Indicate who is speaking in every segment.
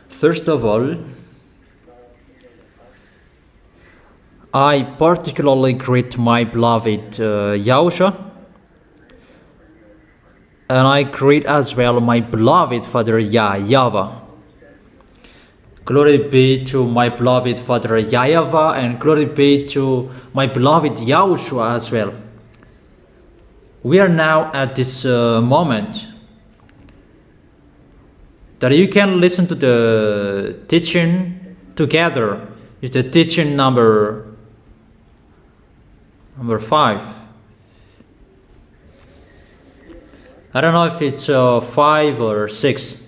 Speaker 1: First of all, I particularly greet my beloved Yahushua, and I greet as well my beloved Father YAHVAH. Glory be to my beloved Father YAHVAH, and glory be to my beloved YAHOSHUA as well. We are now at this moment that you can listen to the teaching together. It's the teaching number 5. I don't know if it's 5 or 6.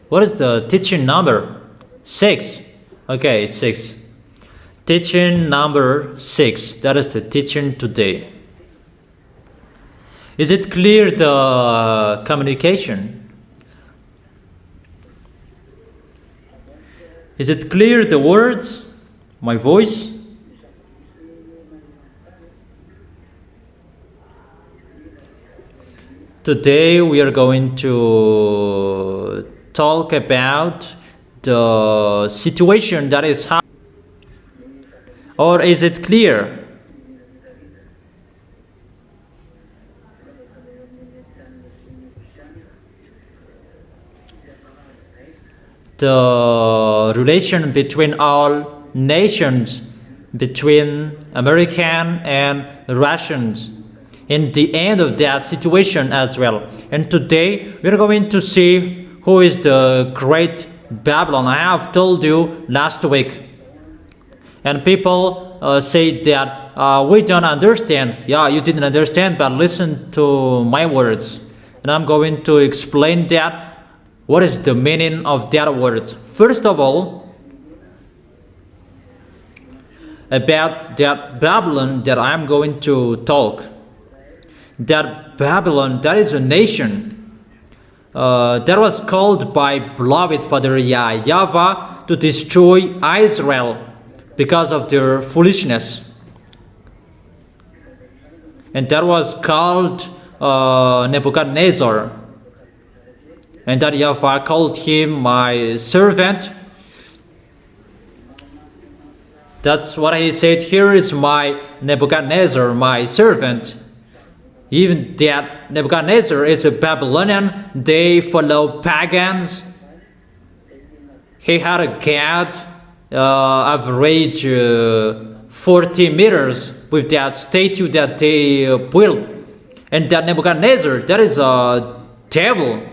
Speaker 1: What is the teaching number? 6. Okay, it's 6. Teaching number 6. That is the teaching today. Is it clear, the communication? Is it clear, the words? My voice? Today we are going to talk about the situation that is happening. Or is it clear? The relation between all nations, between American and Russians, in the end of that situation as well. And today we are going to see who is the great Babylon. I have told you last week, and people say that we don't understand. Yeah, you didn't understand, but listen to my words, and I'm going to explain that. What is the meaning of that words? First of all, about that Babylon that I'm going to talk. That Babylon, that is a nation that was called by beloved Father YAHVAH to destroy Israel because of their foolishness. And that was called Nebuchadnezzar. And that YAHVAH called him my servant. That's what he said. Here is my Nebuchadnezzar, my servant. Even that Nebuchadnezzar is a Babylonian. They follow pagans. He had a gate average 40 meters with that statue that they built. And that Nebuchadnezzar, that is a devil.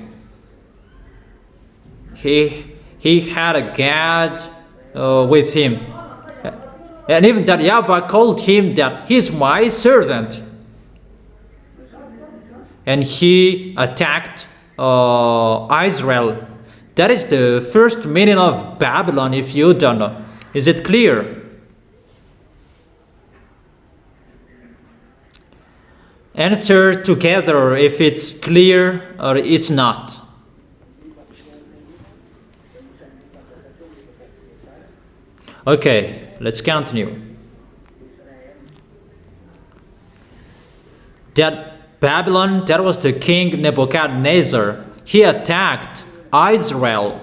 Speaker 1: He had a gate with him. And even that YAHVAH called him that he's my servant. And he attacked Israel. That is the first meaning of Babylon, if you don't know. Is it clear? Answer together if it's clear or it's not. Okay, let's continue. That Babylon, that was the king Nebuchadnezzar. He attacked Israel.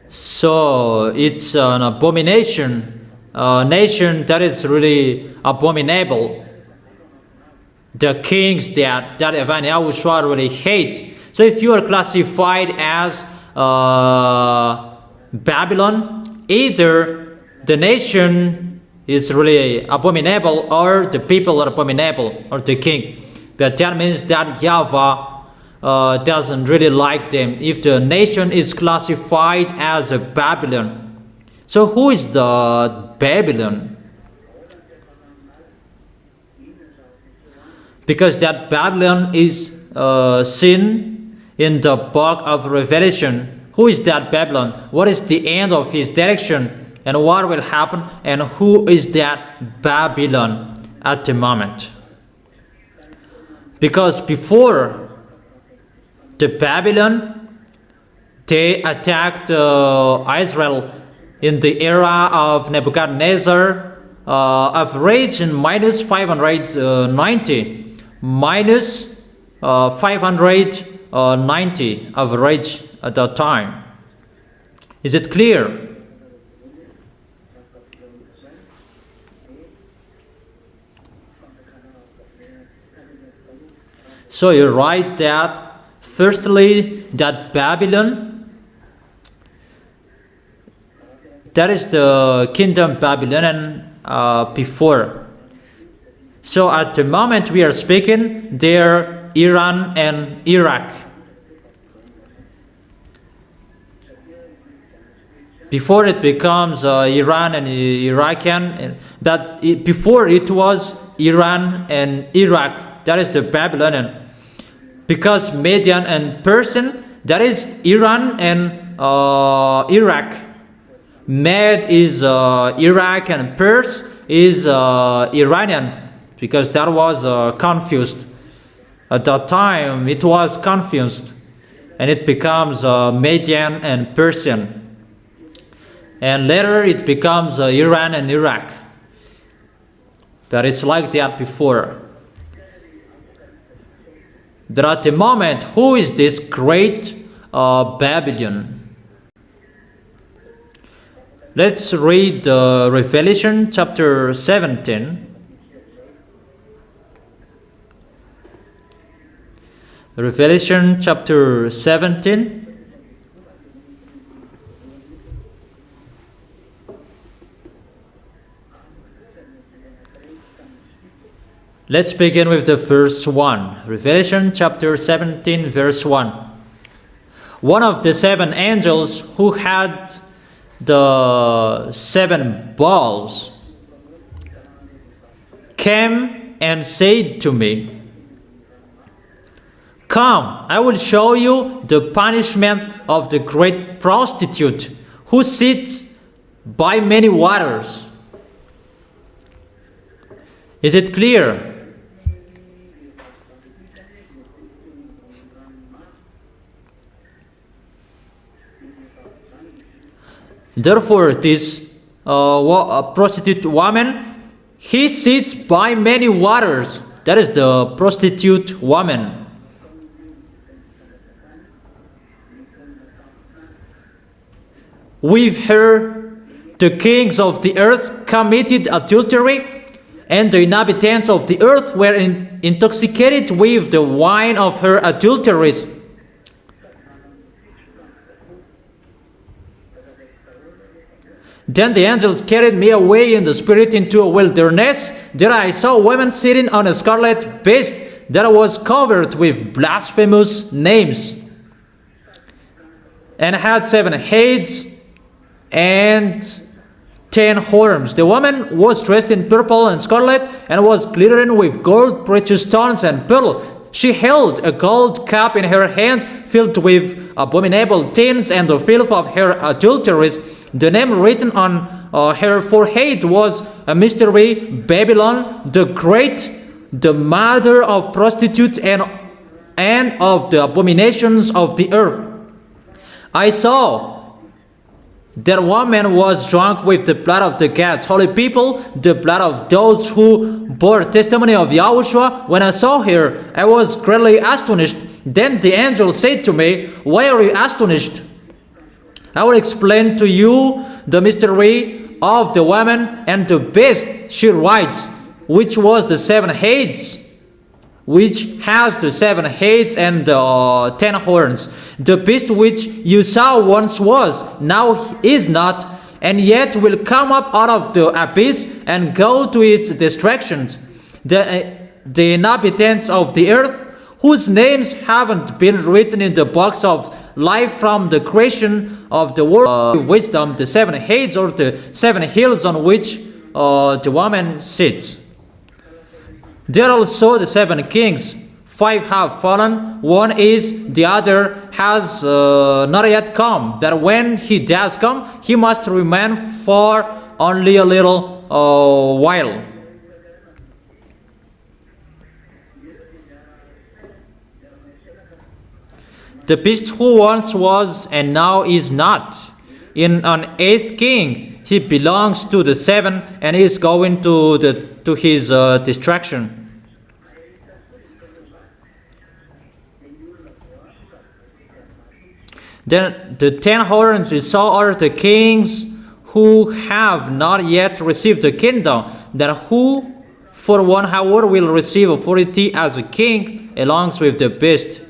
Speaker 1: So it's an abomination, a nation that is really abominable. The kings that YAHOSHUA really hate. So if you are classified as Babylon, either the nation is really abominable or the people are abominable or the king. But that means that YAHVAH doesn't really like them if the nation is classified as a Babylon. So who is the Babylon? Because that Babylon is seen in the book of Revelation. Who is that Babylon? What is the end of his direction? And what will happen? And who is that Babylon at the moment? Because before the Babylon, they attacked Israel in the era of Nebuchadnezzar, average in minus 590, minus 590 average at that time. Is it clear? So you write that firstly, that Babylon, that is the kingdom Babylonian before. So at the moment we are speaking, they're Iran and Iraq. Before it becomes Iran and Iraqian, but before it was Iran and Iraq, that is the Babylonian. Because Median and Persian, that is Iran and Iraq. Med is Iraq and Pers is Iranian, because that was confused. At that time it was confused, and it becomes Median and Persian. And later it becomes Iran and Iraq. But it's like that before. That at the moment, who is this great Babylon? Let's read Revelation chapter 17. Revelation chapter 17. Let's begin with the verse 1. Revelation chapter 17, verse 1. One of the seven angels who had the seven bowls came and said to me, "Come, I will show you the punishment of the great prostitute who sits by many waters." Is it clear? Therefore, this prostitute woman, he sits by many waters. That is the prostitute woman. With her, the kings of the earth committed adultery, and the inhabitants of the earth were intoxicated with the wine of her adulteries. Then the angel carried me away in the spirit into a wilderness. There I saw women sitting on a scarlet beast that was covered with blasphemous names, and had 7 heads and 10 horns. The woman was dressed in purple and scarlet, and was glittering with gold, precious stones, and pearl. She held a gold cup in her hand filled with abominable things and the filth of her adulteries. The name written on her forehead was a mystery, Babylon the Great, the mother of prostitutes and of the abominations of the earth. I saw that woman was drunk with the blood of the God's holy people, the blood of those who bore testimony of Yahushua. When I saw her, I was greatly astonished. Then the angel said to me, "Why are you astonished? I will explain to you the mystery of the woman and the beast she rides, which was the 7 heads, which has the 7 heads and 10 horns. The beast which you saw once was, now is not, and yet will come up out of the abyss and go to its destructions. The inhabitants of the earth, whose names haven't been written in the books of life from the creation of the world, wisdom, the 7 heads or the 7 hills on which the woman sits. There are also the 7 kings. 5 have fallen, 1 is, the other has not yet come. That when he does come, he must remain for only a little while." The beast who once was and now is not. In an eighth king, he belongs to the seven and is going to his destruction. Then the 10 horns you saw are the kings who have not yet received the kingdom, then who for 1 hour will receive authority as a king along with the beast.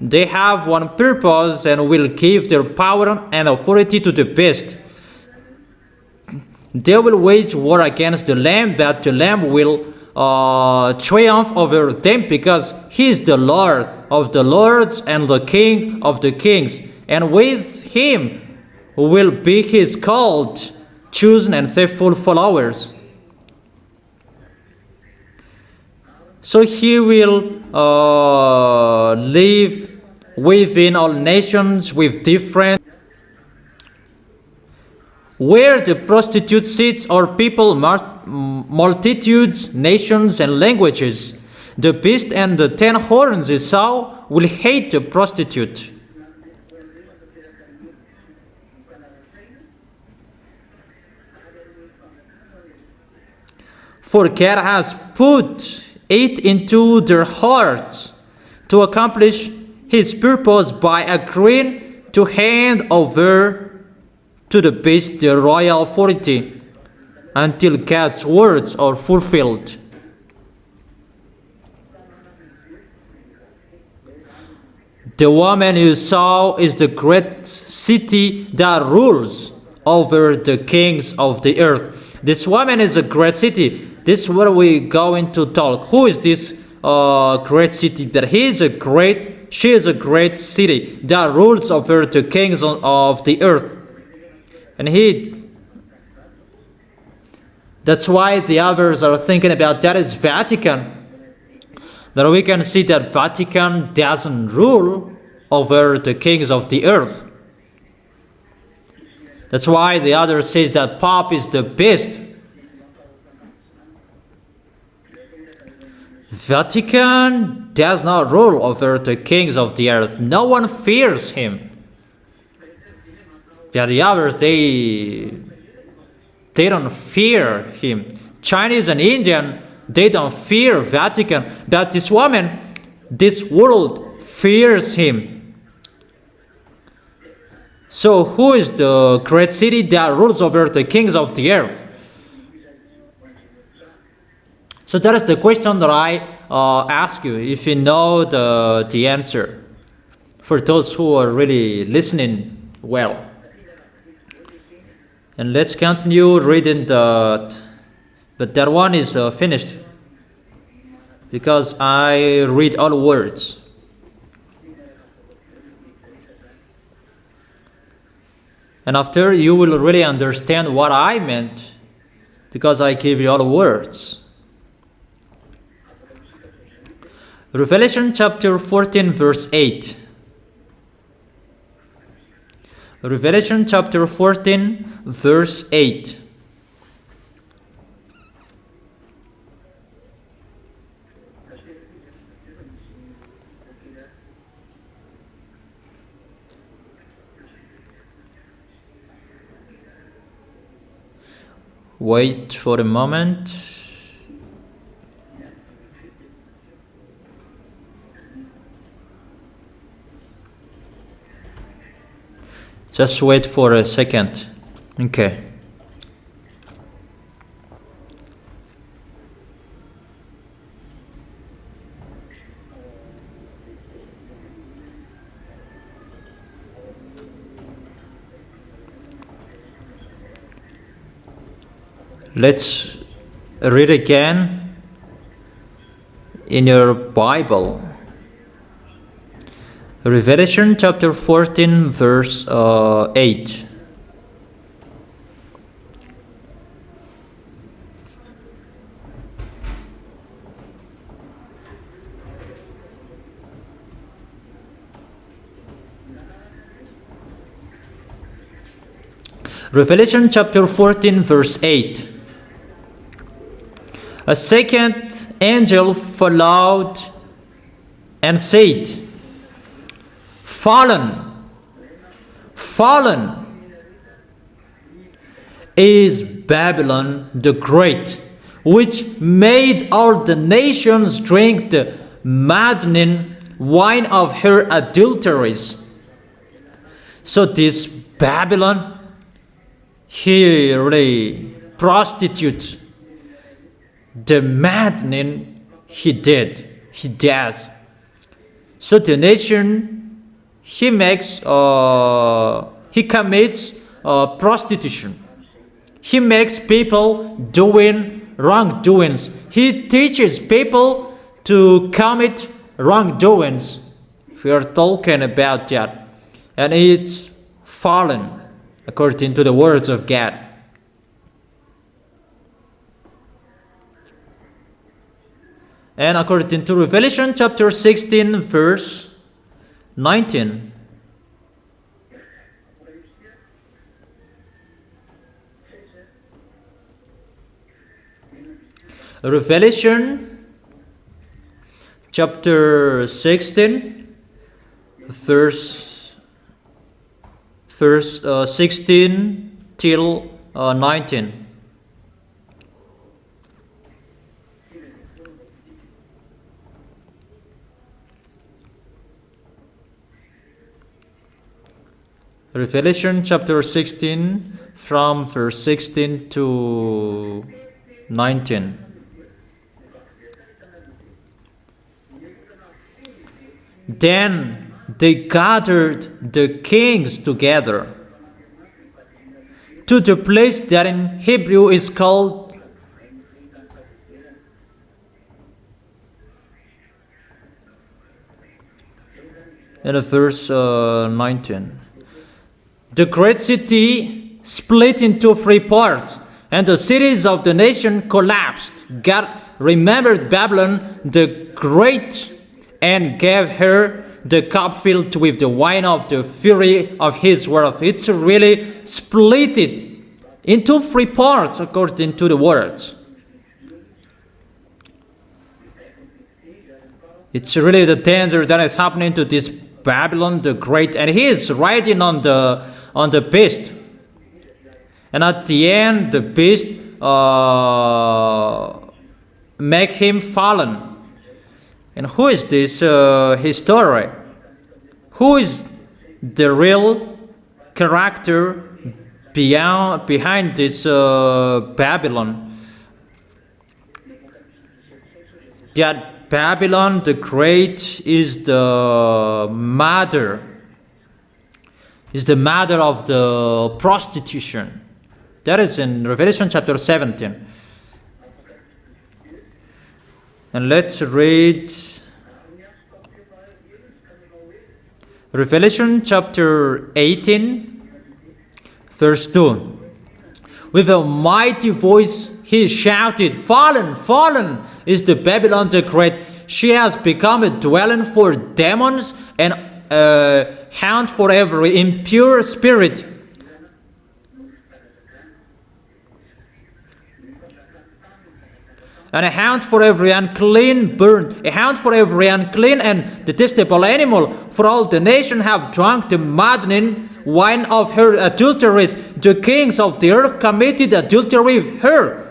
Speaker 1: They have one purpose and will give their power and authority to the beast. They will wage war against the Lamb, but the Lamb will triumph over them, because he is the Lord of the lords and the King of the kings, and with him will be his called, chosen, and faithful followers. So he will live within all nations with different. Where the prostitute sits are people, multitudes, nations, and languages. The beast and the 10 horns you saw will hate the prostitute. For God has put it into their hearts to accomplish his purpose by agreeing to hand over to the beast the royal authority until God's words are fulfilled. The woman you saw is the great city that rules over the kings of the earth. This woman is a great city. This is where we going to talk. Who is this great city? That she is a great city that rules over the kings of the earth. And that's why the others are thinking about that is Vatican. That we can see that Vatican doesn't rule over the kings of the earth. That's why the other says that Pope is the beast. Vatican does not rule over the kings of the earth. No one fears him. Yeah, the others, they don't fear him. Chinese and Indian, they don't fear Vatican. But this woman, this world fears him. So who is the great city that rules over the kings of the earth? So that is the question that I ask you, if you know the answer, for those who are really listening well. And let's continue reading but that one is finished, because I read all words. And after, you will really understand what I meant, because I give you all words. Revelation chapter 14 verse 8. Revelation chapter 14 verse 8. Wait for a moment. Just wait for a second. Okay. Let's read again in your Bible. Revelation chapter 14 verse 8. Revelation chapter 14 verse 8. A second angel followed and said, fallen is Babylon the Great, which made all the nations drink the maddening wine of her adulteries. So this Babylon, he really prostitutes. The maddening he does. So the nation, he commits prostitution. He makes people doing wrongdoings. He teaches people to commit wrongdoings. We are talking about that. And it's fallen, according to the words of God. And according to Revelation chapter 16, verse 19. Revelation chapter 16, verse 16 till 19. Revelation chapter 16 from verse 16 to 19. Then they gathered the kings together to the place that in Hebrew is called in verse 19. The great city split into 3 parts, and the cities of the nation collapsed. God remembered Babylon the Great and gave her the cup filled with the wine of the fury of his wrath. It's really split it into 3 parts according to the words. It's really the danger that is happening to this Babylon the Great, and he is riding on the beast. And at the end, the beast make him fallen. And who is this his story? Who is the real character behind this Babylon? That Babylon the Great is the mother of the prostitution. That is in Revelation chapter 17. And let's read Revelation chapter 18, verse 2. With a mighty voice he shouted, "Fallen, fallen is the Babylon the Great. She has become a dwelling for demons and a haunt for every impure spirit. And a haunt for every unclean bird, a haunt for every unclean and detestable animal, for all the nation have drunk the maddening wine of her adulteries. The kings of the earth committed adultery with her,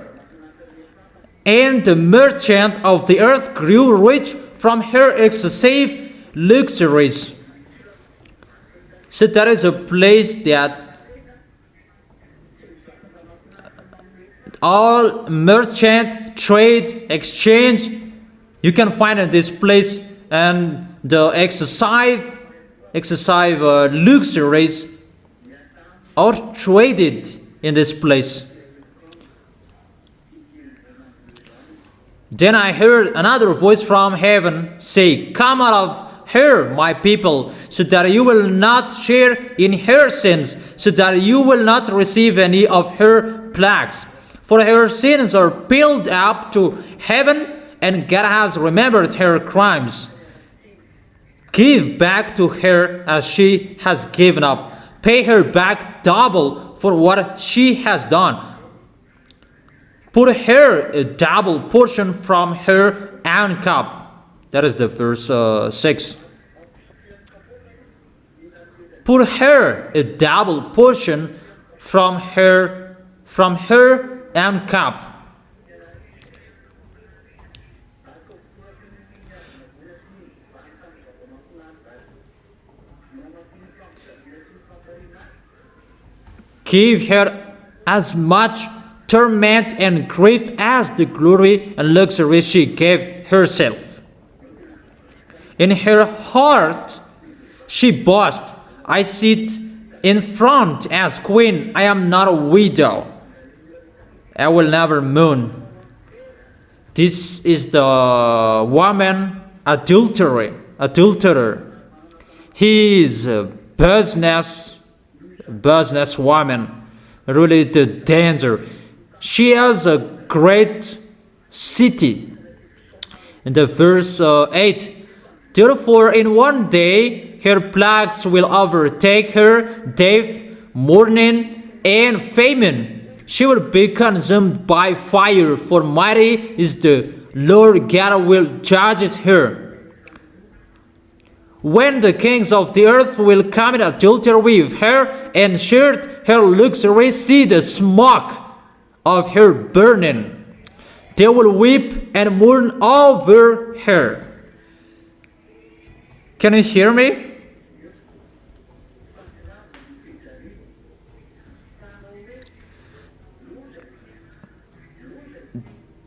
Speaker 1: and the merchant of the earth grew rich from her excessive luxuries." So that is a place that all merchant, trade, exchange, you can find in this place, and the excessive luxuries are traded in this place. Then I heard another voice from heaven say, "Come out of her, my people, so that you will not share in her sins, so that you will not receive any of her plagues. For her sins are piled up to heaven, and God has remembered her crimes. Give back to her as she has given up. Pay her back double for what she has done. Put her a double portion from her own cup." That is the verse 6. put her a double portion from her own cup. Give her as much torment and grief as the glory and luxury she gave herself. In her heart she boasts, I sit in front as queen, I am not a widow. I will never mourn. This is the woman adulterer. He is a business woman, really the danger. She has a great city. In the verse 8, therefore in one day her plagues will overtake her, death, mourning, and famine. She will be consumed by fire, for mighty is the Lord God will judge her. When the kings of the earth will commit adultery with her and share her luxury, see the smoke of her burning. They will weep and mourn over her. Can you hear me?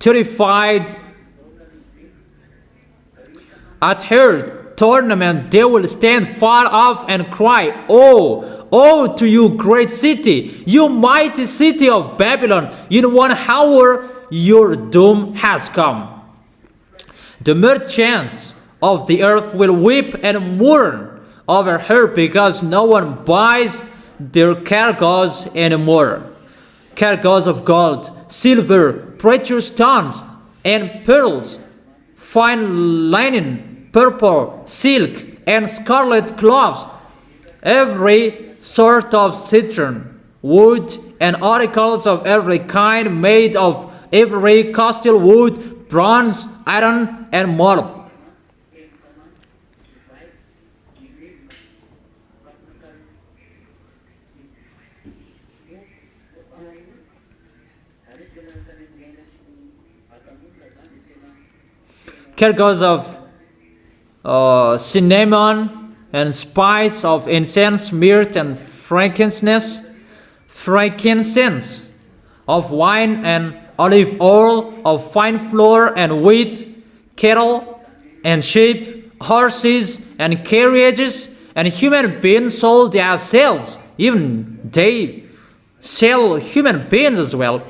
Speaker 1: Terrified at her tournament, they will stand far off and cry, Oh, oh to you great city, you mighty city of Babylon, in 1 hour your doom has come. The merchants of the earth will weep and mourn over her because no one buys their cargoes anymore. Cargoes of gold, silver, precious stones, and pearls, fine linen, purple, silk, and scarlet cloths, every sort of citron, wood, and articles of every kind made of every costly wood, bronze, iron, and marble. Cargoes of cinnamon and spice, of incense, myrrh, and frankincense, of wine and olive oil, of fine flour and wheat, cattle and sheep, horses and carriages, and human beings sold themselves. Even they sell human beings as well.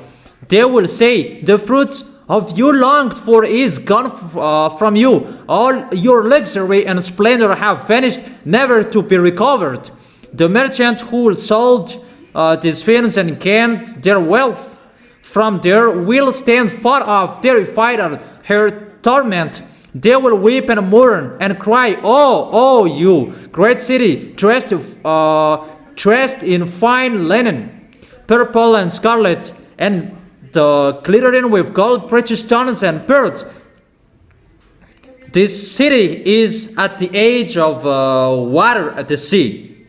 Speaker 1: They will say, the fruit of you longed for is gone from you. All your luxury and splendor have vanished, never to be recovered. The merchant who sold these things and gained their wealth from there will stand far off, terrified at her torment. They will weep and mourn and cry, Oh, oh, you great city, dressed in fine linen, purple and scarlet, and glittering with gold, precious stones, and pearls. This city is at the edge of water at the sea.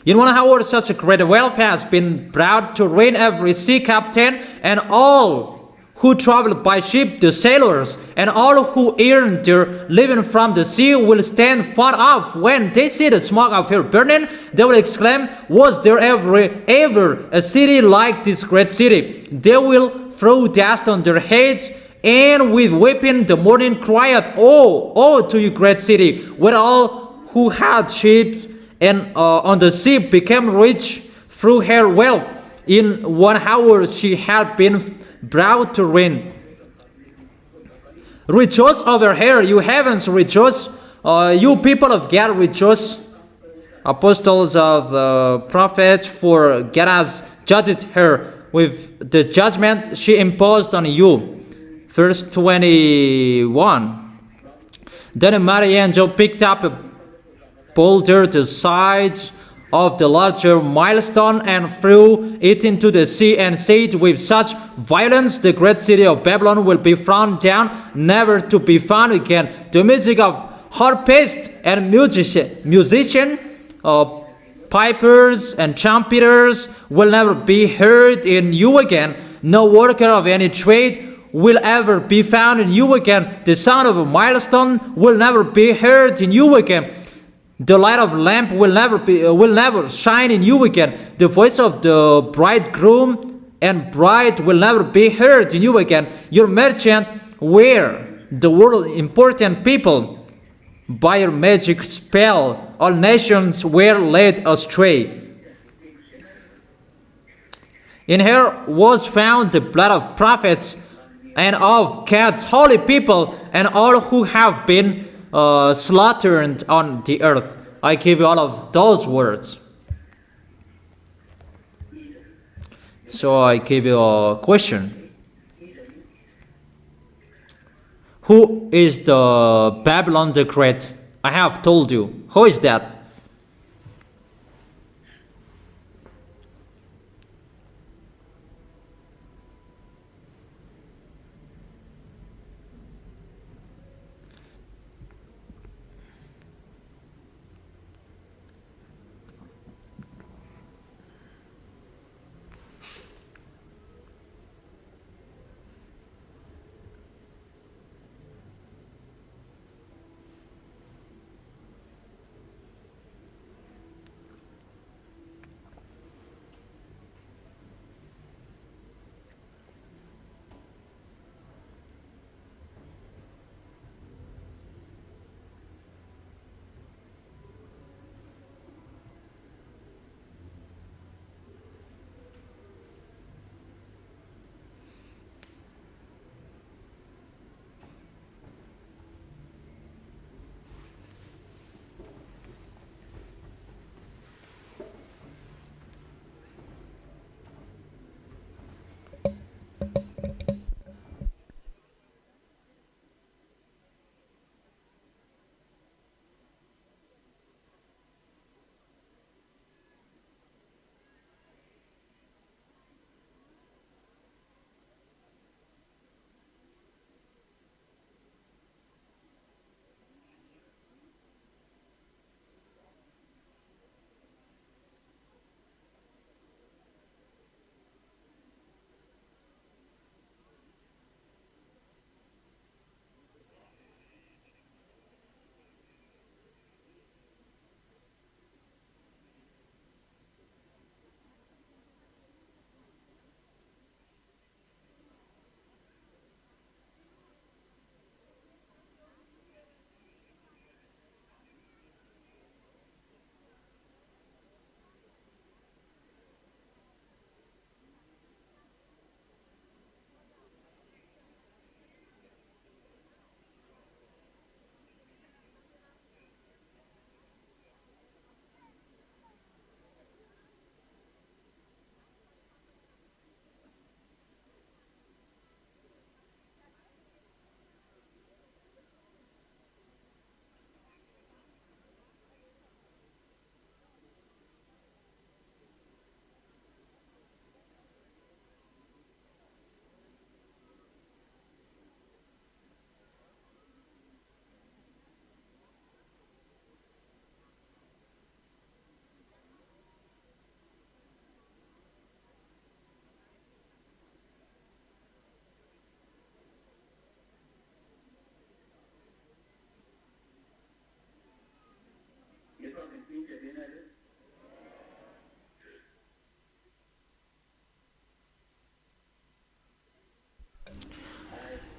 Speaker 1: In 1 hour, such a great wealth has been brought to ruin every sea captain and all who travel by ship, the sailors, and all who earn their living from the sea will stand far off. When they see the smoke of her burning, they will exclaim, Was there ever a city like this great city? They will throw dust on their heads, and with weeping the mourning cry out, Oh, oh to you great city, where all who had ships and on the sea became rich through her wealth. In 1 hour she had been brought to ruin. Rejoice over her, you heavens, rejoice. You people of God, rejoice. Apostles of the prophets, for God has judged her with the judgment she imposed on you. Verse 21. Then a mighty angel picked up a boulder the size of the larger milestone and threw it into the sea and said, With such violence the great city of Babylon will be thrown down, never to be found again. The music of harpists and musicians, pipers and trumpeters will never be heard in you again. No worker of any trade will ever be found in you again. The sound of a milestone will never be heard in you again. The light of lamp will never shine in you again. The voice of the bridegroom and bride will never be heard in you again. Your merchant were the world important people. By your magic spell, all nations were led astray. In her was found the blood of prophets and of God's holy people and all who have been slaughtered on the earth. I give you all of those words. So I give you a question. Who is the Babylon the Great? I have told you. Who is that?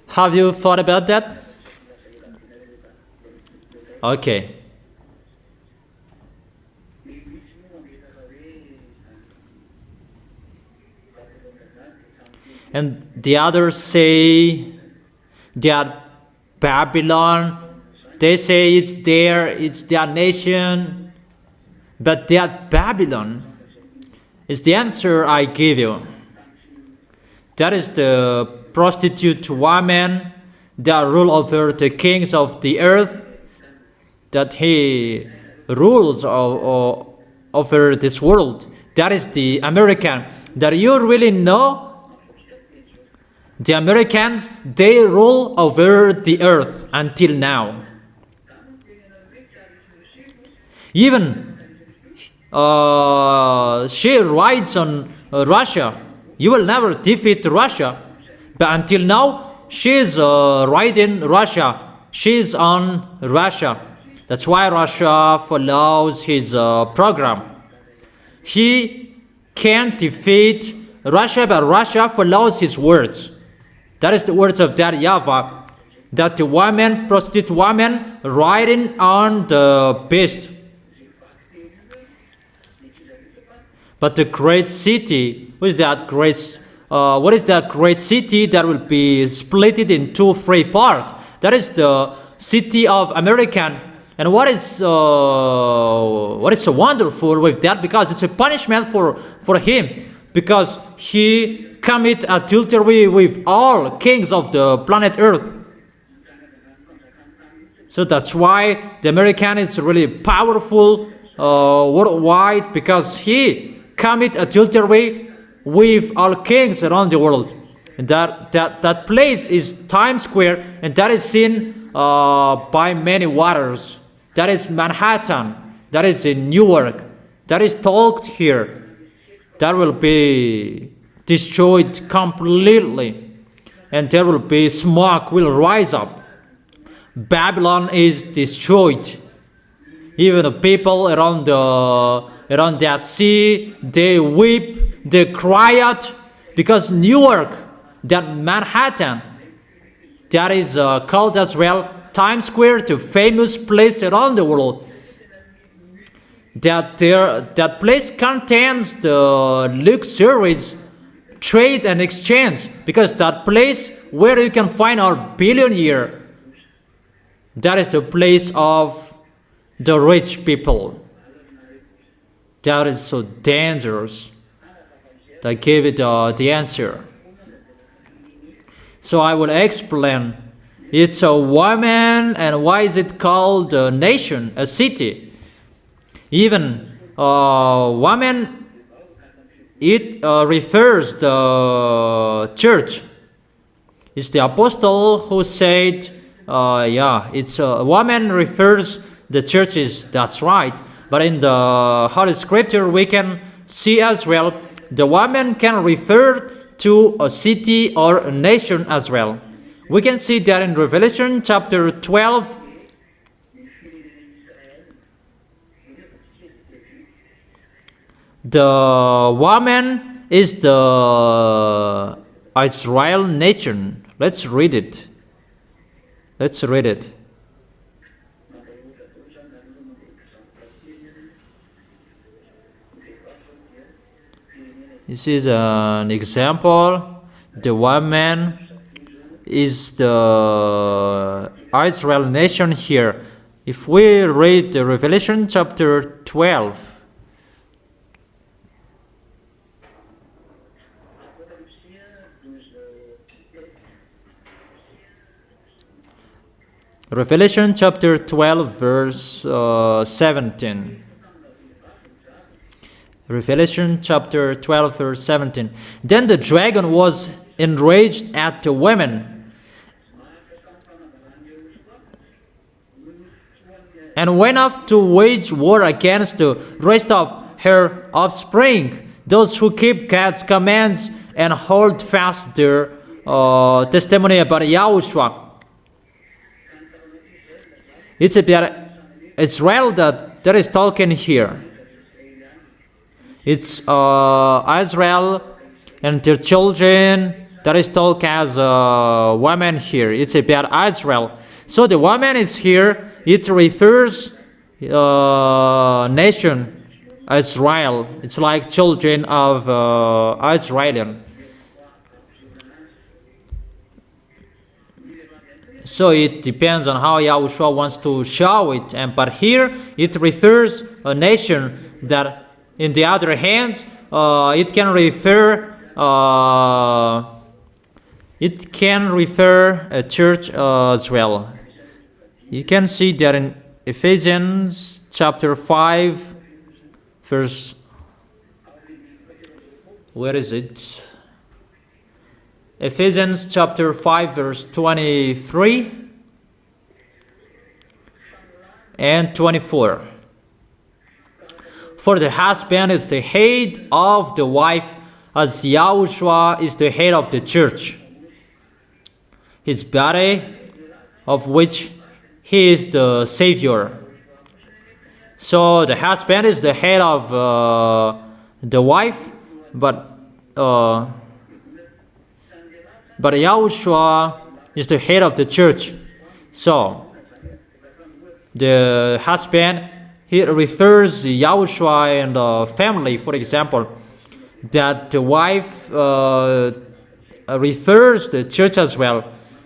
Speaker 1: Have you thought about that? Okay. And the others say that Babylon, they say it's their nation, but that Babylon is the answer I give you. That is the prostitute woman that rule over the kings of the earth, that he rules over this world. That is the American. That you really know? The Americans, they rule over the earth until now. Even she rides on Russia. You will never defeat Russia. But until now, she is riding Russia. She is on Russia. That's why Russia follows his program. He can't defeat Russia, but Russia follows his words. That is the words of that YAHVAH. That the woman, prostitute woman, riding on the beast. But the great city, what is that great city that will be split into three parts? That is the city of American. And what is so wonderful with that? Because it's a punishment for him, because he commit adultery with all kings of the planet Earth. So that's why the American is really powerful worldwide, because he commit adultery with all kings around the world. And that place is Times Square, and that is seen by many waters. That is Manhattan. That is in Newark. That is talked here. That will be destroyed completely, and there will be smoke will rise up. Babylon is destroyed. Even the people around that sea, they weep, they cry out, because Newark, that Manhattan, that is called as well Times Square, the famous place around the world. That place contains the luxuries, trade and exchange, because that place where you can find our billionaire, that is the place of the rich people. That is so dangerous. I gave it the answer. So I will explain. It's a woman, and why is it called a nation, a city? Even woman, it refers the church. It's the apostle who said, it's a woman refers the churches. That's right. But in the Holy Scripture, we can see as well, the woman can refer to a city or a nation as well. We can see that in Revelation chapter 12. The woman is the Israel nation. Let's read it. Let's read it. This is an example. The woman is the Israel nation here. If we read the Revelation chapter 12, Revelation chapter 12 verse 17. Revelation chapter 12 verse 17. Then the dragon was enraged at the women and went off to wage war against the rest of her offspring, those who keep God's commands and hold fast their testimony about YAHOSHUA. It's about Israel that is talking here. It's Israel and their children that is talked as women here. It's about Israel. So the woman is here. It refers nation Israel. It's like children of Israel. So it depends on how YAHOSHUA wants to show it. But here it refers a nation that, in the other hand, it can refer a church as well. You can see that in Ephesians chapter 5, verse, where is it? Ephesians chapter 5 verse 23 and 24. For the husband is the head of the wife, as YAHOSHUA is the head of the church, his body, of which he is the Savior. So the husband is the head of the wife, but YAHOSHUA is the head of the church. So the husband, he refers YAHOSHUA and the family, for example, that the wife refers the church as well.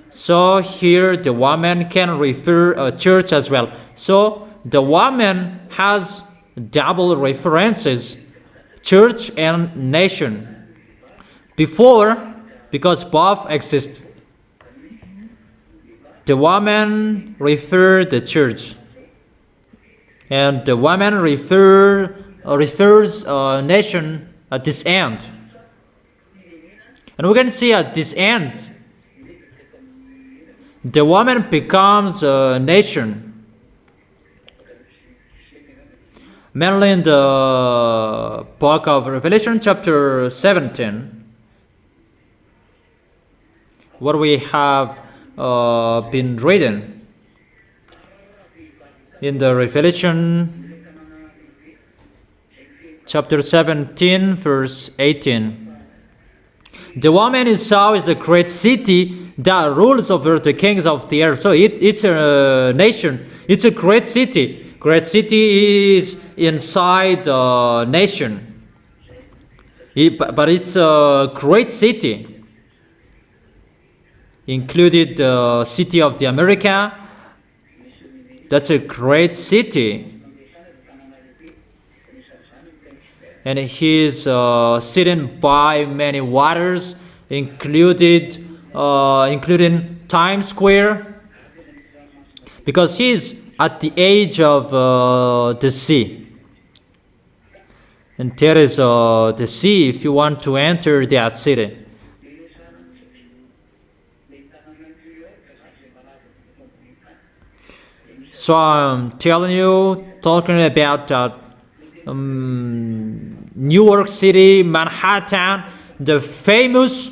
Speaker 1: So here the woman can refer a church as well. So the woman has double references, church and nation. Before, because both exist, the woman referred the church, and the woman refers nation at this end. And we can see at this end, the woman becomes a nation. Mainly in the book of Revelation chapter 17, what we have been reading in the Revelation chapter 17 verse 18. The woman you saw is the great city that rules over the kings of the earth. So it's a nation. It's a great city. Great city is inside the nation. But it's a great city. Included the city of the America. That's a great city. And he is sitting by many waters, including Times Square, because he is at the edge of the sea. And there is the sea if you want to enter that city. So I'm telling you, talking about that New York City, Manhattan, the famous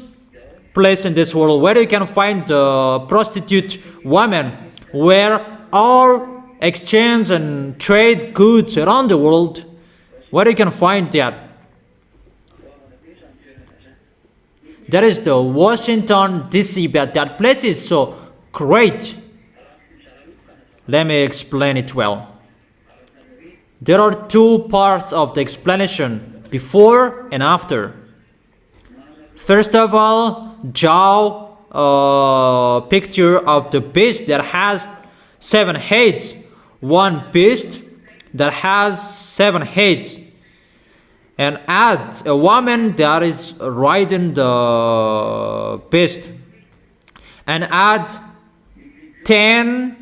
Speaker 1: place in this world where you can find the prostitute women, where all exchange and trade goods around the world, where you can find that. That is the Washington, D.C., but that place is so great. Let me explain it well. There are two parts of the explanation, before and after. First of all, draw a picture of the beast that has 7 heads. One beast that has 7 heads. And add a woman that is riding the beast. And add 10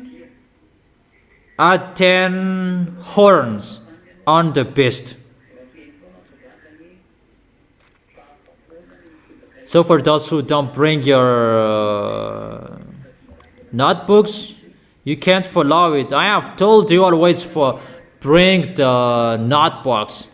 Speaker 1: horns on the beast. So for those who don't bring your notebooks, you can't follow it. I have told you always bring the notebooks.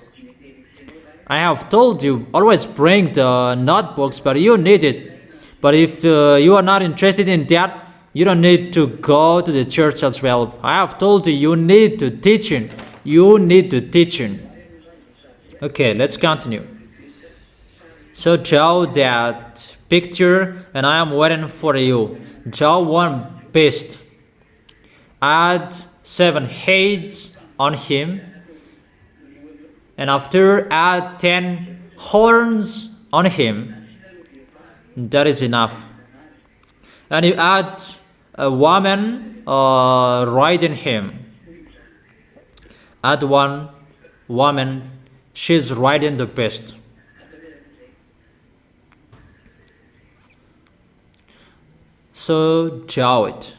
Speaker 1: I have told you always bring the notebooks, but you need it. But if you are not interested in that, you don't need to go to the church as well. I have told you, you need to teaching. You need to teaching. Okay, let's continue. So draw that picture, and I am waiting for you. Draw one beast. Add 7 heads on him. And after, add 10 horns on him. That is enough. And you add a woman riding him. Add one woman, she's riding the beast. So draw it.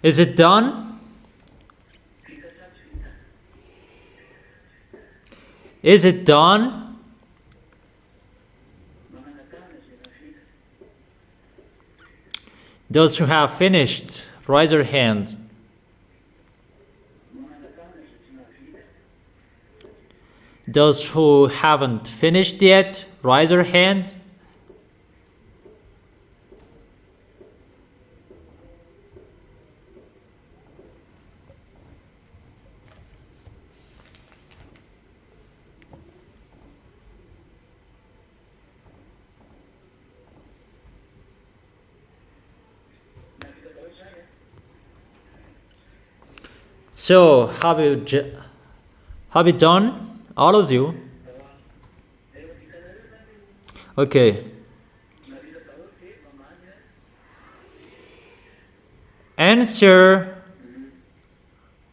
Speaker 1: Is it done? Is it done? Those who have finished, raise your hand. Those who haven't finished yet, raise your hand. So, have you done, all of you? Okay. Answer,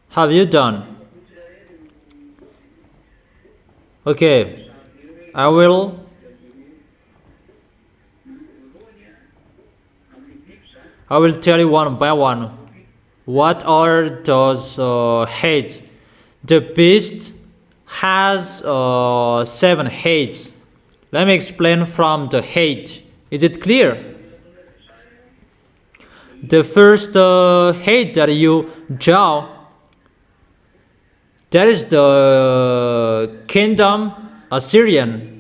Speaker 1: have you done? Okay, I will tell you one by one. What are those heads? The beast has 7 heads. Let me explain from the head. Is it clear? The first head that you draw, that is the kingdom Assyrian.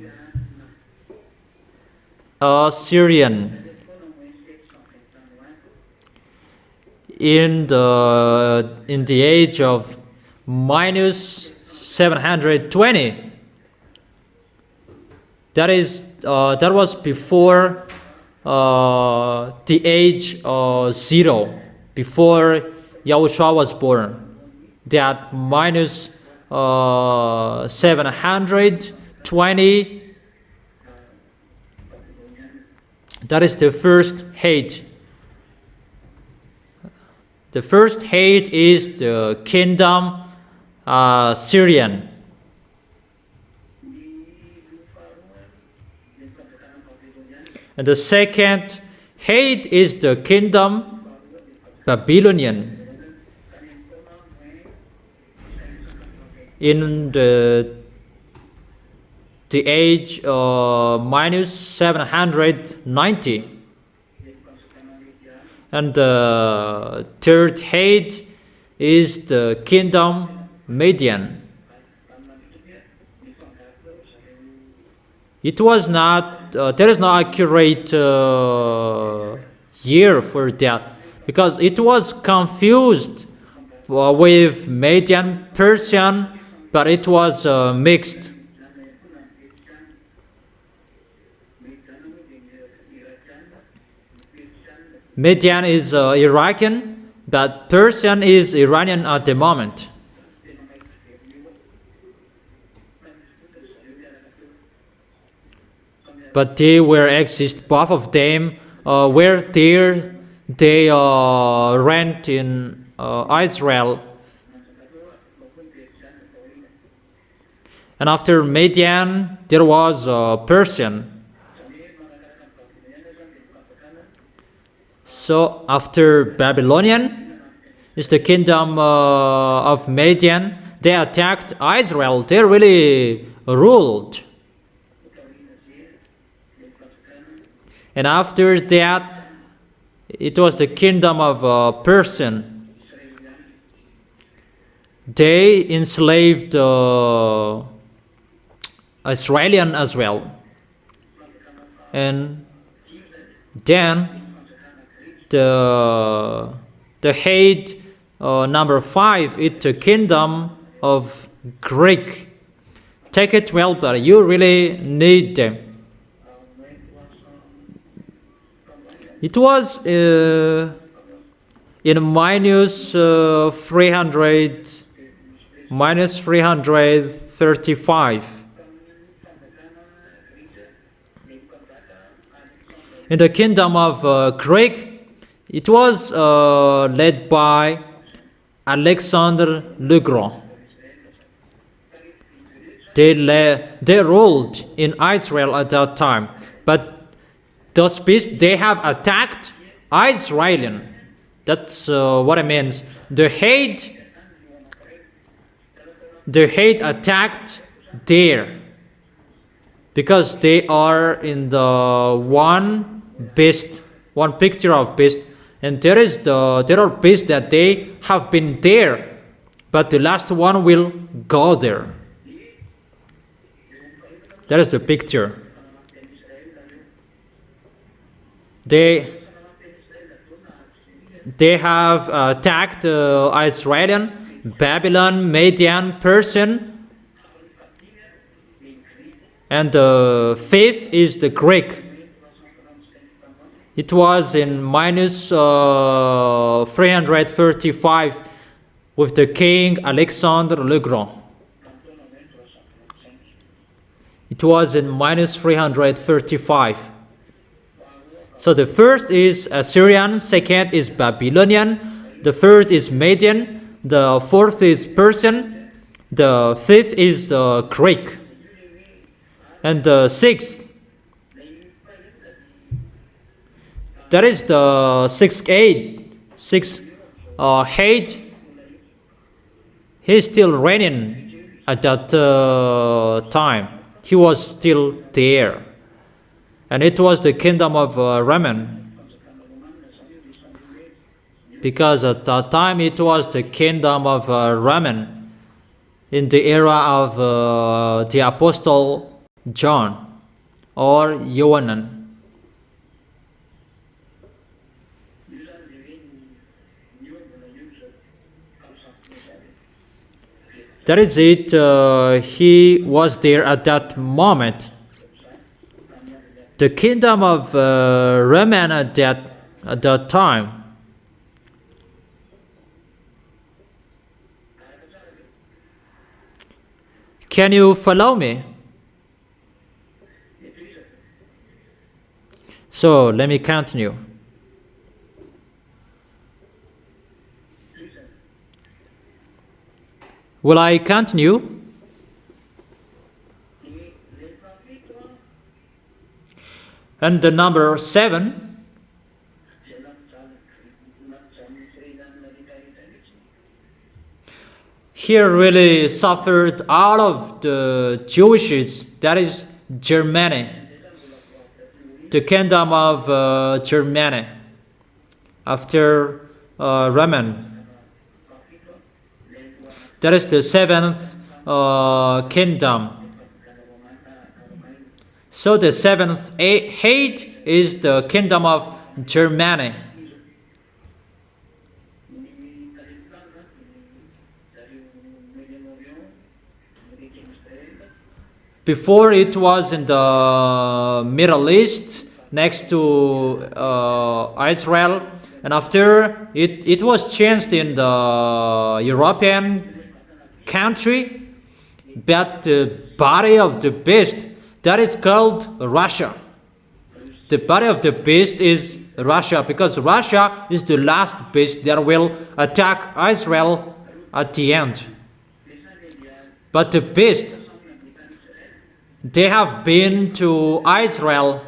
Speaker 1: In the age of minus 720. That was before the age 0, before Yahushua was born. That minus 720, that is the first head. The first head is the kingdom Syrian. And the second head is the kingdom Babylonian. In the age minus 790. And the third head is the kingdom Median. It was not, there is no accurate year for that, because it was confused with Median Persian, but it was mixed. Median is Iraqi, but Persian is Iranian at the moment. But they were exist, both of them were there. They reigned in Israel. And after Median, there was Persian. So after Babylonian is the kingdom of Median. They attacked Israel. They really ruled. And after that, it was the kingdom of Persian. They enslaved Israelian as well. And then the head number 5 is the kingdom of Greek. Take it well, but you really need them. It was in minus 335. In the kingdom of Greek, it was led by Alexander le Grand. They ruled in Israel at that time, but those beasts, they have attacked Israel. That's what it means. The hate attacked there, because they are in the one beast, one picture of beast, and there are beasts that they have been there, but the last one will go there. That is the picture. They have attacked Israel, Babylon, Median, Persian, and the fifth is the Greek. It was in minus 335 with the king Alexander le Grand. It was in minus 335. So the first is Assyrian, second is Babylonian, the third is Median, the fourth is Persian, the fifth is Greek, and the sixth, that is the sixth Hade. He's still reigning at that time. He was still there, and it was the kingdom of Raman. Because at that time it was the kingdom of Raman in the era of the Apostle John or Yohanan. That is it. He was there at that moment. The kingdom of Raman at that time. Can you follow me? So let me continue. Will I continue? And the number 7. Here really suffered all of the Jewishes, that is Germany, the kingdom of Germany after Raman. That is the seventh kingdom. So the seventh Hade is the kingdom of Germany. Before it was in the Middle East next to Israel, and after it was changed in the European country, but the body of the beast, that is called Russia. The body of the beast is Russia, because Russia is the last beast that will attack Israel at the end. But the beast, they have been to Israel,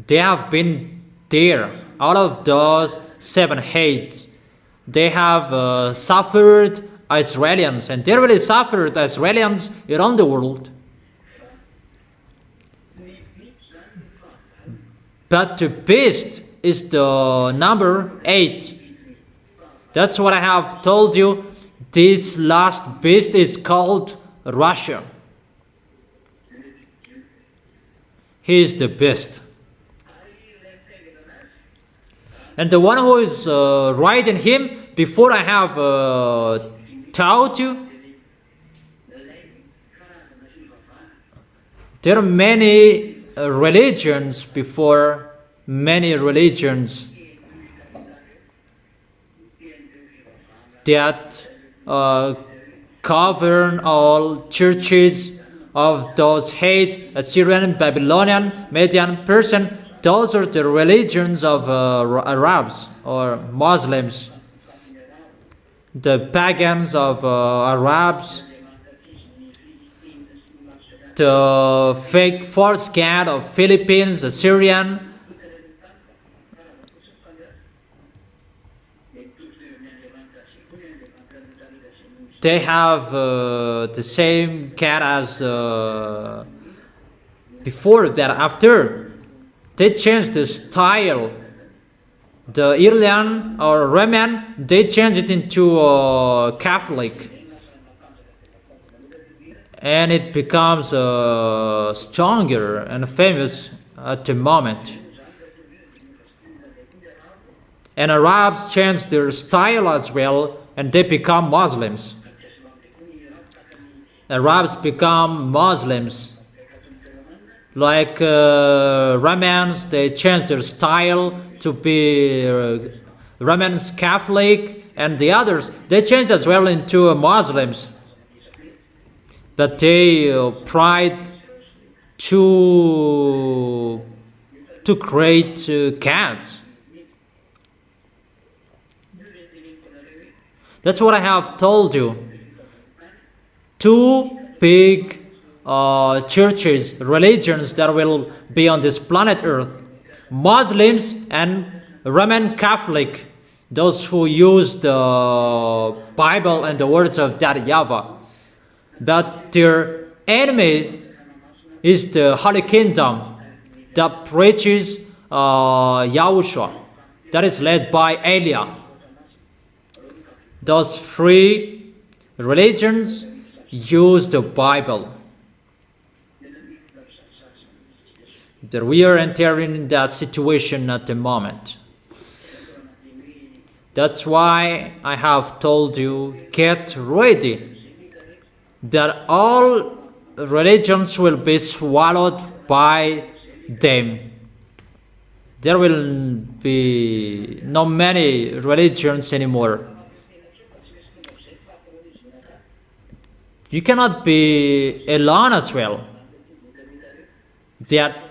Speaker 1: they have been there. Out of those 7 Hades, they have suffered Israelis, and they really suffered Israelis around the world. But the beast is the number 8. That's what I have told you. This last beast is called Russia. He is the beast. And the one who is riding him, before I have taught you, there are many religions before, many religions that govern all churches of those Hades, Assyrian, Babylonian, Median, Persian. Those are the religions of Arabs or Muslims, the pagans of Arabs, the fake false god of Philippines, Assyrian, they have the same cat as before that. After they changed the style, the Iranian or Roman, they changed it into Catholic, and it becomes stronger and famous at the moment. And Arabs change their style as well, and they become Muslims. Arabs become Muslims. Like Romans, they change their style to be Romans Catholic, and the others, they changed as well into Muslims. But they tried to create cats. That's what I have told you. Two big churches, religions that will be on this planet Earth. Muslims and Roman Catholic, those who use the Bible and the words of that YAHVAH. But their enemy is the Holy Kingdom that preaches YAHOSHUA, that is led by Eliah. Those three religions use the Bible. That we are entering that situation at the moment. That's why I have told you, get ready, that all religions will be swallowed by them. There will be not many religions anymore. You cannot be alone as well. That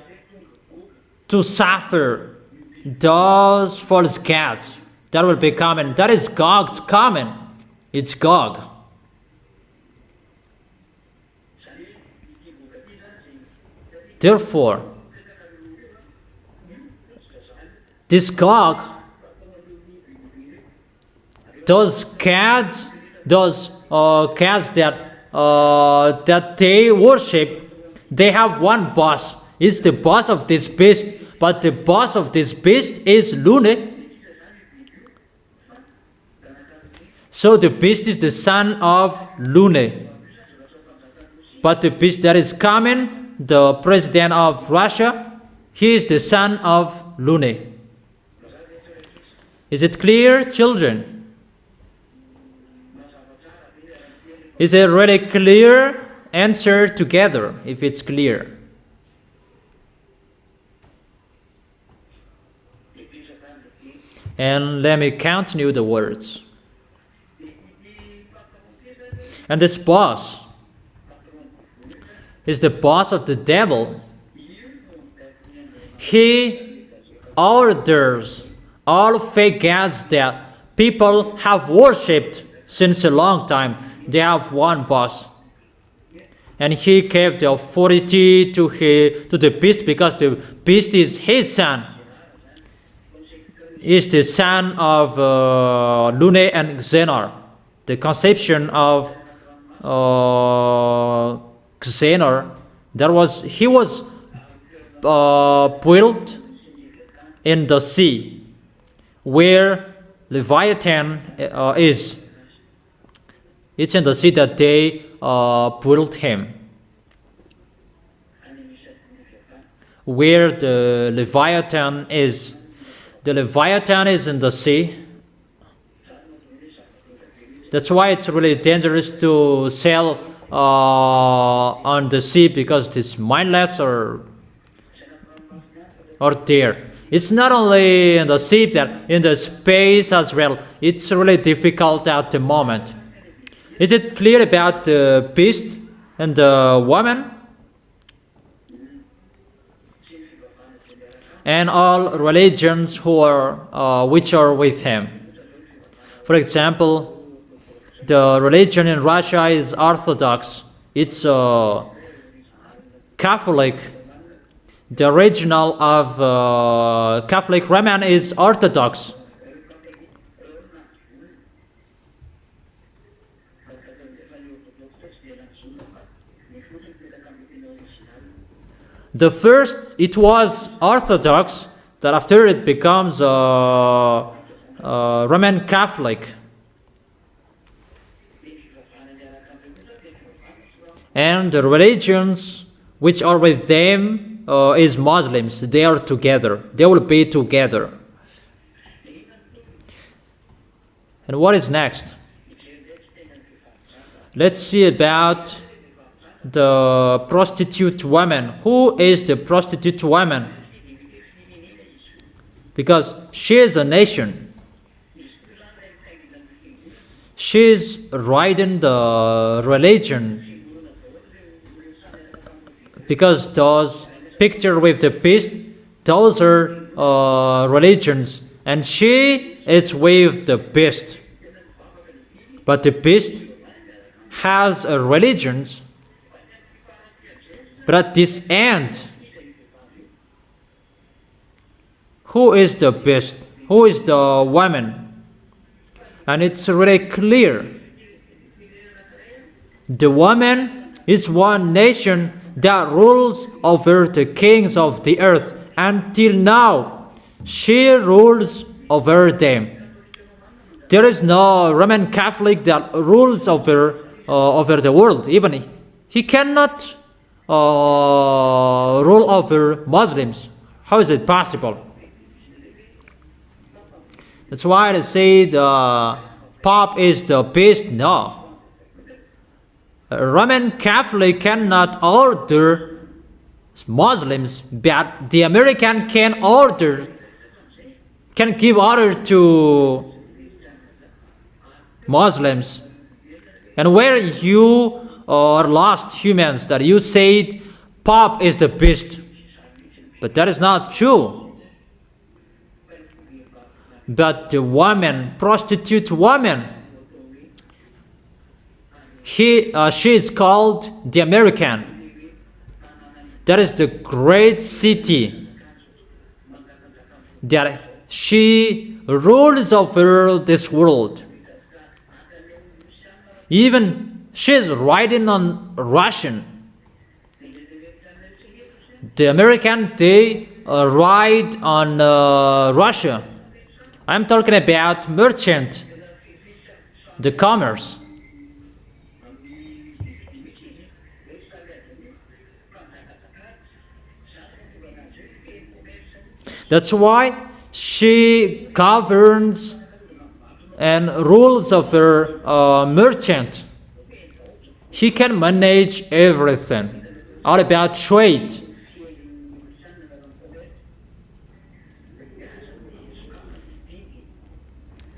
Speaker 1: to suffer those false gods that will be coming. That is Gog's coming. It's Gog. Therefore, this Gog, those cats, cats that they worship, they have one boss. It's the boss of this beast, but the boss of this beast is Lune. So the beast is the son of Lune. But the beast that is coming, the president of Russia, he is the son of Lune. Is it clear, children? Is it really clear? Answer together if it's clear. And let me continue the words. And this boss is the boss of the devil. He orders all fake gods that people have worshipped since a long time. They have one boss. And he gave the authority to the beast, because the beast is his son. Is the son of Lune and Xenor. The conception of Xenor, he was built in the sea, where Leviathan is. It's in the sea that they built him. Where the Leviathan is. The Leviathan is in the sea. That's why it's really dangerous to sail on the sea, because it's mindless or there. It's not only in the sea, that in the space as well. It's really difficult at the moment. Is it clear about the beast and the woman? And all religions which are with him. For example, the religion in Russia is Orthodox. It's Catholic. The original of Catholic Roman is Orthodox. The first, it was Orthodox, that after it becomes Roman Catholic. And the religions which are with them is Muslims. They are together. They will be together. And what is next? Let's see about the prostitute woman. Who is the prostitute woman? Because she is a nation. She is riding the religion. Because those picture with the beast, those are religions. And she is with the beast. But the beast has religions. But at this end, who is the beast? Who is the woman? And it's really clear. The woman is one nation that rules over the kings of the earth. Until now, she rules over them. There is no Roman Catholic that rules over the world. Even he cannot rule over Muslims. How is it possible? That's why they say the Pope is the beast. No. A Roman Catholic cannot order Muslims, but the American can give order to Muslims. And where you are lost humans, that you said Pope is the beast, but that is not true. But the woman, prostitute woman, she is called the American. That is the great city that she rules over this world. Even she is writing on Russian. The American, they write on Russia. I'm talking about merchant, the commerce. That's why she governs and rules over merchant. He can manage everything, all about trade.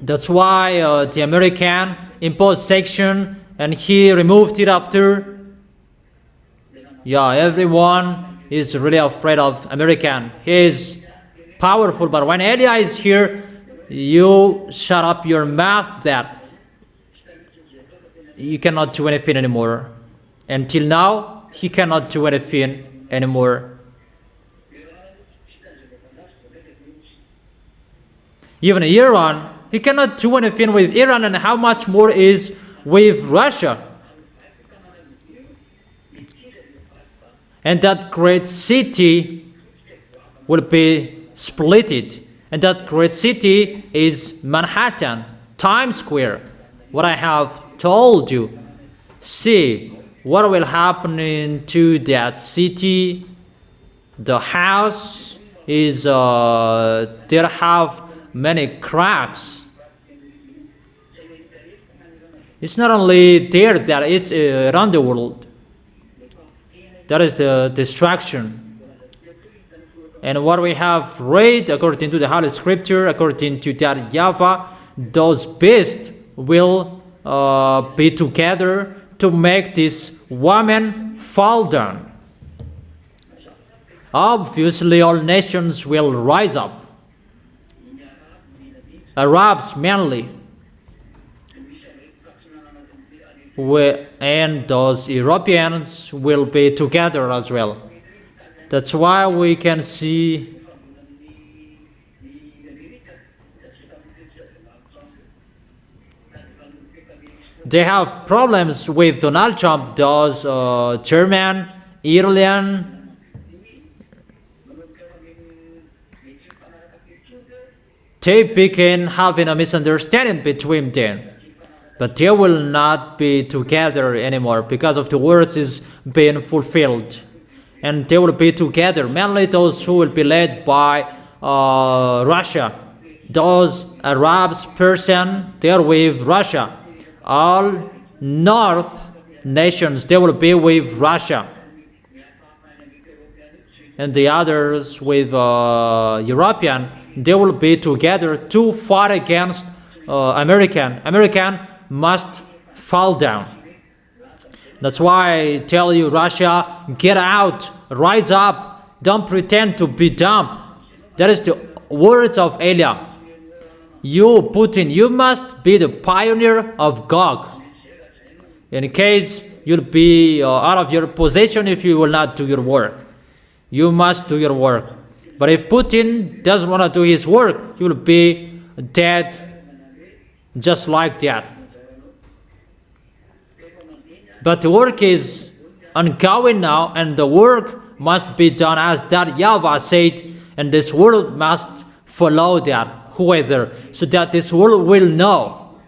Speaker 1: That's why the American imposed section and he removed it after. Yeah, everyone is really afraid of American. He is powerful, but when Elia is here, you shut up your mouth that you cannot do anything anymore. Until now, he cannot do anything anymore. Even Iran, he cannot do anything with Iran, and how much more is with Russia. And that great city will be splitted. And that great city is Manhattan, Times Square. What I have told you. See what will happen into that city. The house is there have many cracks. It's not only there, that it's around the world. That is the destruction. And what we have read according to the Holy Scripture, according to that YAHVAH, those beasts will be together to make this woman fall down. Obviously, all nations will rise up. Arabs mainly. And those Europeans will be together as well. That's why we can see they have problems with Donald Trump, those German, Italian, they begin having a misunderstanding between them. But they will not be together anymore because of the words is being fulfilled. And they will be together, mainly those who will be led by Russia. Those Arabs, Persian, they are with Russia. All North nations, they will be with Russia. And the others with European, they will be together to fight against American. American must fall down. That's why I tell you, Russia, get out, rise up, don't pretend to be dumb. That is the words of Elia. You, Putin, you must be the pioneer of Gog. In case you'll be out of your position if you will not do your work. You must do your work. But if Putin doesn't want to do his work, he will be dead just like that. But the work is ongoing now, and the work must be done as that YAHVAH said, and this world must follow that, whoever, so that this world will know.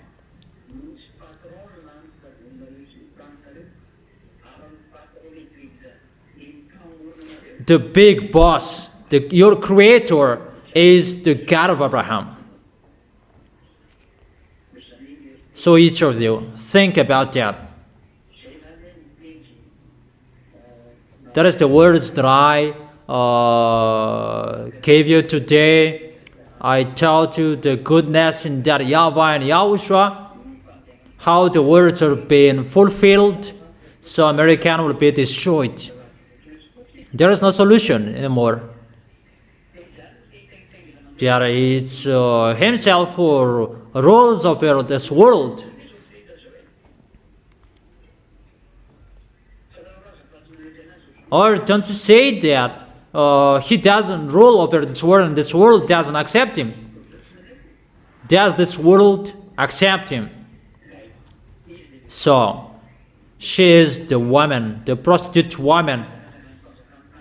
Speaker 1: The big boss, your creator, is the God of Abraham. So each of you, think about that. That is the words that I gave you today. I told you the goodness in that YAHVAH and YAHOSHUA, how the words are being fulfilled, so American will be destroyed. There is no solution anymore. There is himself who rules over this world. Or don't you say that he doesn't rule over this world and this world doesn't accept him? Does this world accept him? So, she is the woman, the prostitute woman.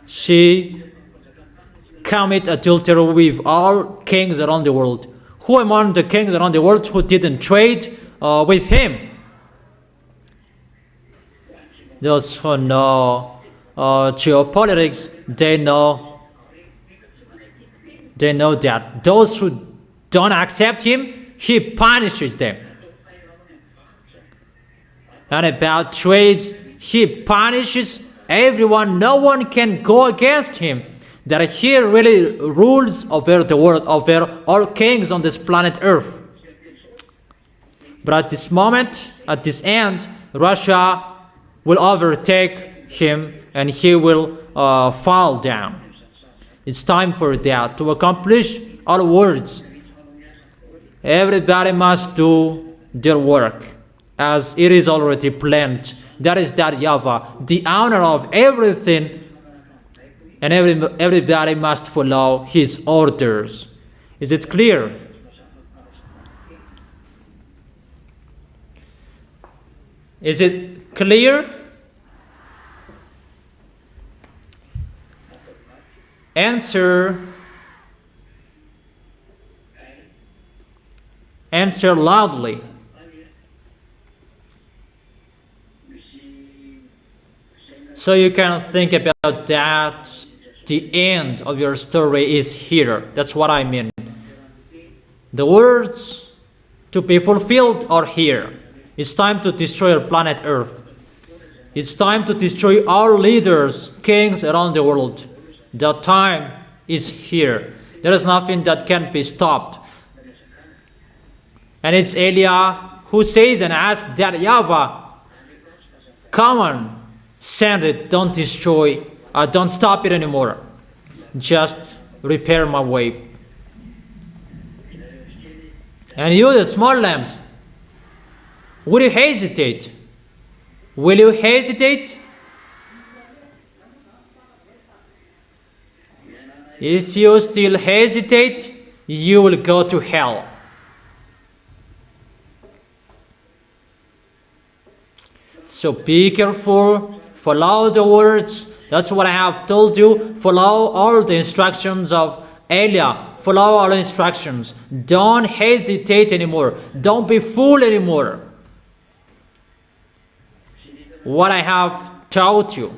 Speaker 1: She commit adultery with all kings around the world. Who among the kings around the world who didn't trade with him? Those who know geopolitics, they know that those who don't accept him, he punishes them. And about trades, he punishes everyone. No one can go against him. That he really rules over the world, over all kings on this planet Earth. But at this moment, at this end, Russia will overtake him and he will fall down. It's time for that to accomplish all words. Everybody must do their work as it is already planned. That is that YAHVAH, the owner of everything, and everybody must follow his orders. Is it clear? Is it clear? Answer loudly. So you can think about that. The end of your story is here. That's what I mean. The words to be fulfilled are here. It's time to destroy our planet Earth. It's time to destroy all leaders, kings around the world. The time is here. There is nothing that can be stopped. And it's Elia who says and asks that YAHVAH, come on, send it, don't destroy, don't stop it anymore. Just repair my way. And you, the small lambs, will you hesitate? Will you hesitate? If you still hesitate, you will go to hell. So be careful, follow the words. That's what I have told you. Follow all the instructions of Elia. follow all instructions. Don't hesitate anymore. Don't be fooled anymore. What I have taught you,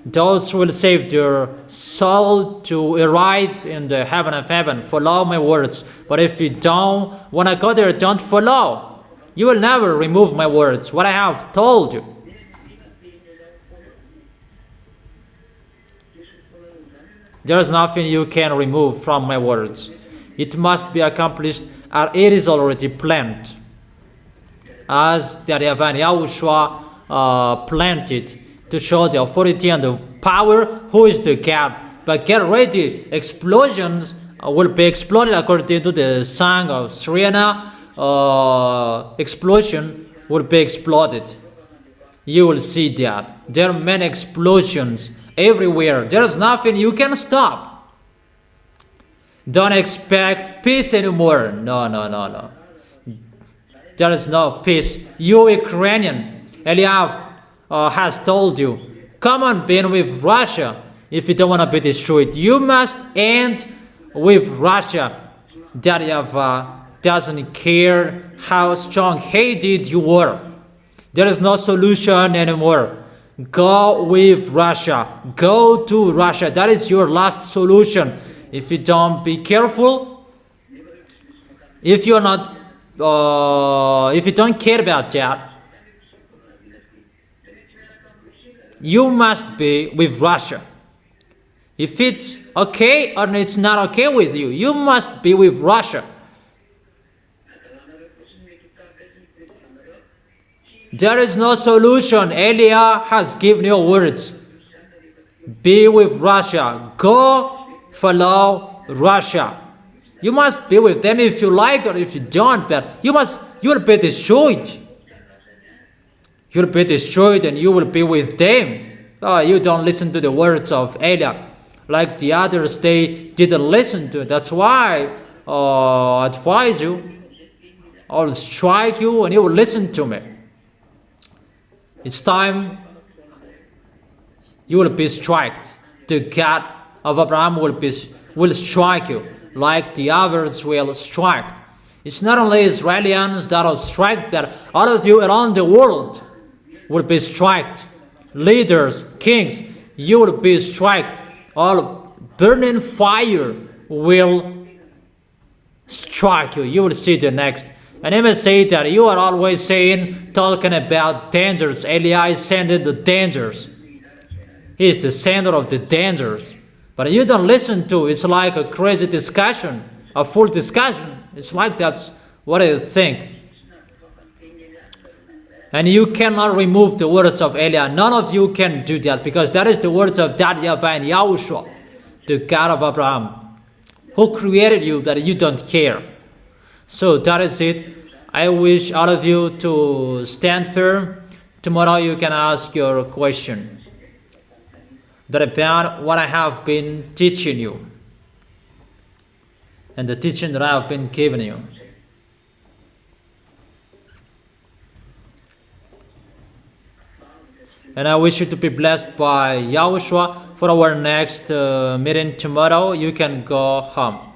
Speaker 1: those will save their soul to arrive in the heaven of heaven. Follow my words. But if you don't want to go there, don't follow. You will never remove my words, what I have told you. There is nothing you can remove from my words. It must be accomplished, or it is already planned. As the YAHVAH and YAHOSHUA planted to show the authority and the power who is the God. But get ready, explosions will be exploded according to the song of Serena. Explosion will be exploded. You will see that. There are many explosions everywhere. There is nothing you can stop. Don't expect peace anymore. No. There is no peace. You Ukrainian, Eliav has told you, come on, be with Russia. If you don't want to be destroyed, you must end with Russia. That YAHVAH doesn't care how strong-headed you were. There is no solution anymore. Go with Russia. Go to Russia. That is your last solution. If you don't be careful, if you're not, if you don't care about that, you must be with Russia. If it's okay or it's not okay with you, you must be with Russia. There is no solution. Elia has given you words. Be with Russia. Go follow Russia. You must be with them if you like or if you don't, but you will be destroyed. You'll be destroyed and you will be with them. You don't listen to the words of Elia. Like the others, they didn't listen to it. That's why I advise you. I'll strike you and you will listen to me. It's time you will be struck. The God of Abraham will strike you like the others will strike. It's not only Israelis that will strike, but all of you around the world will be struck. Leaders, kings, you will be struck. All burning fire will strike you. You will see the next. And I must say that you are always talking about dangers. Elia is sending the dangers. He is the center of the dangers. But you don't listen to it. It's like a crazy discussion, a full discussion. It's like that's what I think. And you cannot remove the words of Elia. None of you can do that because that is the words of that YAHVAH and YAHOSHUA, the God of Abraham, who created you, but you don't care. So that is it. I wish all of you to stand firm. Tomorrow you can ask your question. But about what I have been teaching you and the teaching that I have been giving you. And I wish you to be blessed by YAHOSHUA. For our next meeting tomorrow, you can go home.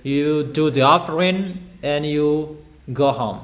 Speaker 1: You do the offering and you go home.